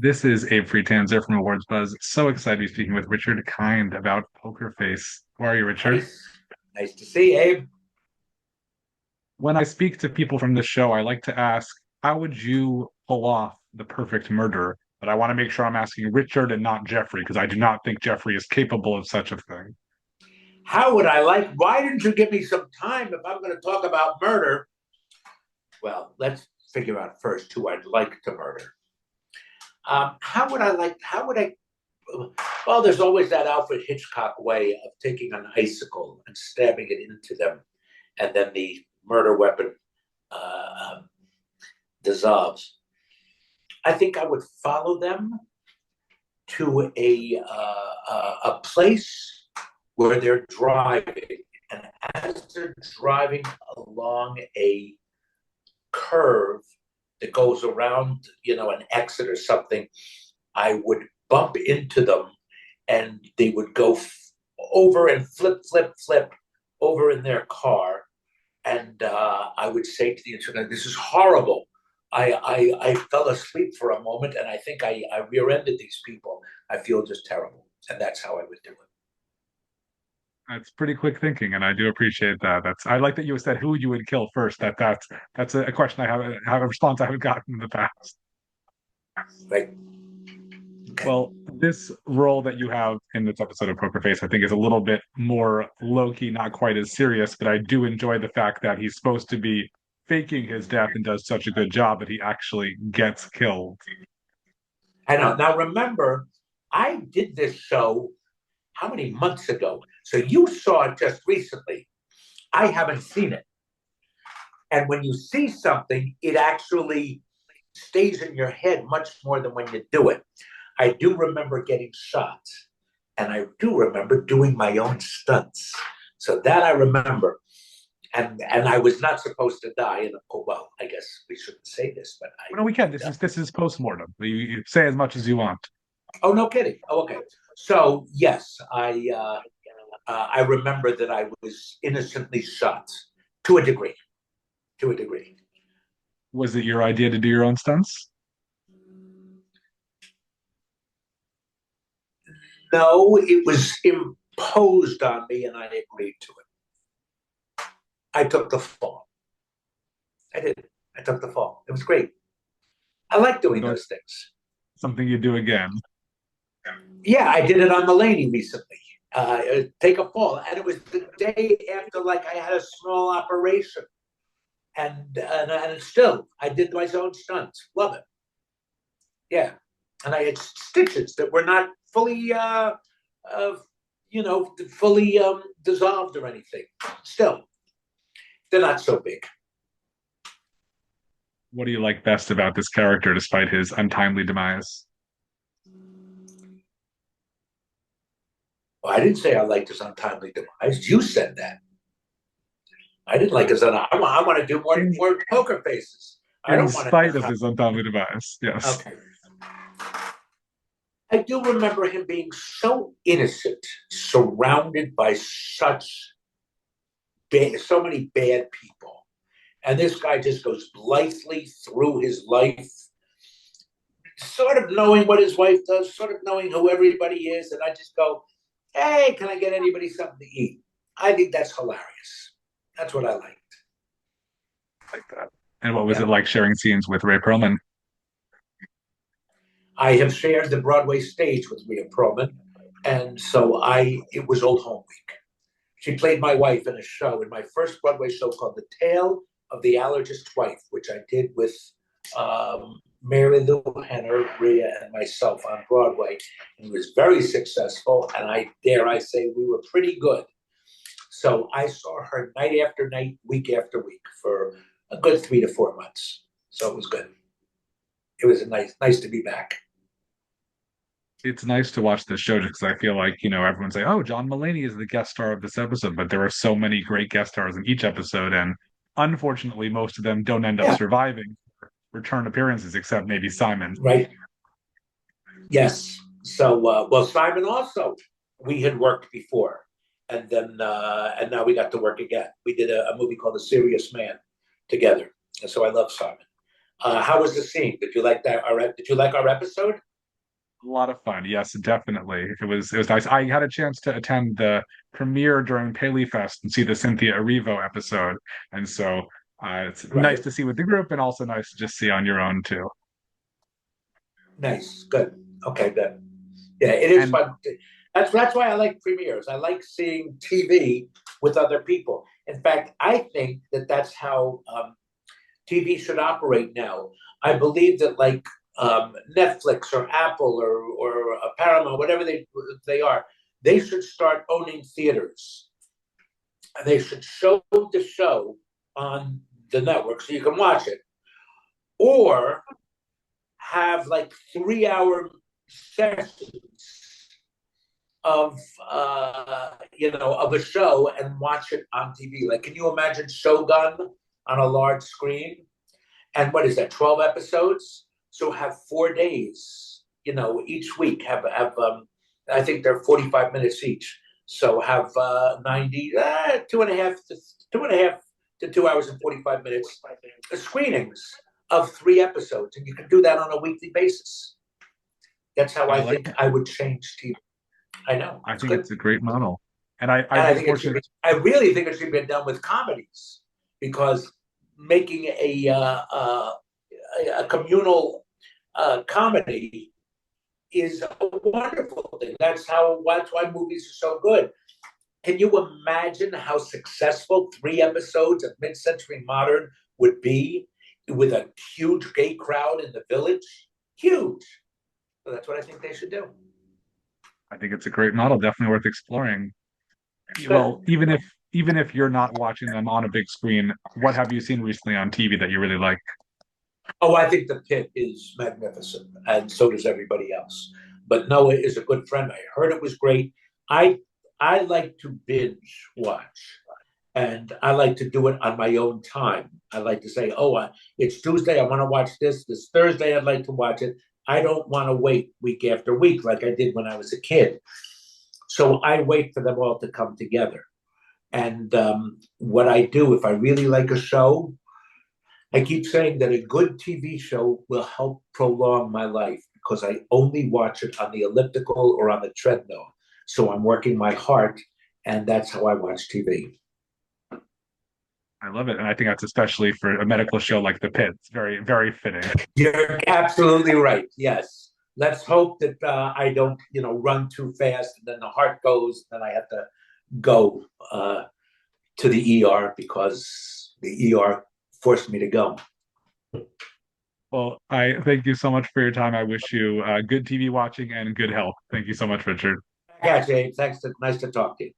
This is Abe Friedtanzer from Awards Buzz. So excited to be speaking with Richard Kind about Poker Face. How are you, Richard? Nice. Nice to see you, Abe. When I speak to people from this show, I like to ask, how would you pull off the perfect murder? But I want to make sure I'm asking Richard and not Jeffrey, because I do not think Jeffrey is capable of such a thing. How would I like? Why didn't you give me some time if I'm going to talk about murder? Well, let's figure out first who I'd like to murder. How would I like? How would I? Well, there's always that Alfred Hitchcock way of taking an icicle and stabbing it into them, and then the murder weapon uh, dissolves. I think I would follow them to a place where they're driving, and as they're driving along a curve that goes around, an exit or something, I would bump into them, and they would go over and flip, flip, flip over in their car, and I would say to the instructor, "This is horrible. I fell asleep for a moment, and I think I rear-ended these people. I feel just terrible," and that's how I would do it. That's pretty quick thinking, and I do appreciate that. I like that you said who you would kill first. That's a question I have a response I haven't gotten in the past. Right? Okay. Well, this role that you have in this episode of Poker Face, I think, is a little bit more low key, not quite as serious, but I do enjoy the fact that he's supposed to be faking his death and does such a good job that he actually gets killed. I know. Now remember, I did this show how many months ago? So you saw it just recently. I haven't seen it. And when you see something, it actually stays in your head much more than when you do it. I do remember getting shot, and I do remember doing my own stunts. So that I remember. And I was not supposed to die. And oh, well, I guess we shouldn't say this, but No, we can. I. This is post-mortem. You say as much as you want. Oh, no kidding. Oh, okay. So yes, I remember that I was innocently shot to a degree. To a degree. Was it your idea to do your own stunts? No, it was imposed on me, and I agreed to it. I took the fall. I did. I took the fall. It was great. I like doing So those things. something you do again. Yeah, I did it on Mulaney recently. Take a fall, and it was the day after, like, I had a small operation, and still I did my own stunts. Love it. Yeah, and I had stitches that were not fully, uh, fully dissolved or anything. Still, they're not so big. What do you like best about this character despite his untimely demise? Well, I didn't say I liked his untimely demise. You said that. I didn't like his. I want to do more poker faces. I In don't want spite of to. his untimely demise, yes. Okay. I do remember him being so innocent, surrounded by so many bad people, and this guy just goes blithely through his life, sort of knowing what his wife does, sort of knowing who everybody is, and I just go, "Hey, can I get anybody something to eat?" I think that's hilarious. That's what I liked. Like that. And what was Yeah. it like sharing scenes with Ray Perlman? I have shared the Broadway stage with Rhea Perlman, and so it was Old Home Week. She played my wife in a show, in my first Broadway show called The Tale of the Allergist's Wife, which I did with Mary Lou Henner, Rhea, and myself on Broadway. And it was very successful, and I dare I say we were pretty good. So I saw her night after night, week after week for a good 3 to 4 months. So it was good. It was nice to be back. It's nice to watch this show just because I feel like, everyone say, oh, John Mulaney is the guest star of this episode, but there are so many great guest stars in each episode, and unfortunately, most of them don't end up Yeah, surviving return appearances, except maybe Simon. right. Yes. So, well, Simon also, we had worked before, and now we got to work again. We did a movie called The Serious Man together, and so I love Simon. How was the scene? Did you like that? Did you like our episode? A lot of fun. Yes, definitely. It was nice. I had a chance to attend the premiere during Paley Fest and see the Cynthia Erivo episode, and so it's nice Right. to see with the group, and also nice to just see on your own too. Nice. Good. Okay, good. Yeah, it is And fun. That's why I like premieres. I like seeing TV with other people. In fact, I think that that's how TV should operate now. I believe that like Netflix or Apple or Paramount, whatever they are, they should start owning theaters. They should show the show on the network so you can watch it, or have like 3 hour sessions of of a show and watch it on TV. Like, can you imagine Shogun on a large screen? And what is that? 12 episodes. So have 4 days. Each week have I think they're 45 minutes each. So have 90 two and a half to 2 hours and 45 minutes screenings of 3 episodes, and you can do that on a weekly basis. That's how I I like think it. I would change TV. I know I it's think good. it's a great model. And I've And I been think it should fortunate. be. I really think it should be done with comedies because making a communal comedy is a wonderful thing. That's why movies are so good. Can you imagine how successful 3 episodes of Mid-Century Modern would be with a huge gay crowd in the village? Huge. So that's what I think they should do. I think it's a great model, definitely worth exploring. Good. Well, even if you're not watching them on a big screen, what have you seen recently on TV that you really like? Oh, I think the pit is magnificent, and so does everybody else. But Noah is a good friend. I heard it was great. I I like to binge watch, and I like to do it on my own time. I like to say, "Oh, it's Tuesday. I want to watch this. This Thursday, I'd like to watch it." I don't want to wait week after week like I did when I was a kid. So I wait for them all to come together. And what I do, if I really like a show, I keep saying that a good TV show will help prolong my life because I only watch it on the elliptical or on the treadmill. So I'm working my heart, and that's how I watch TV. I love it, and I think that's especially for a medical show like The Pit. It's very, very fitting. You're absolutely right. Yes. Let's hope that I don't, run too fast, and then the heart goes, and then I have to go to the ER because the ER forced me to go. Well, I thank you so much for your time. I wish you good TV watching and good health. Thank you so much, Richard. Yeah, James. Thanks. Nice to talk to you.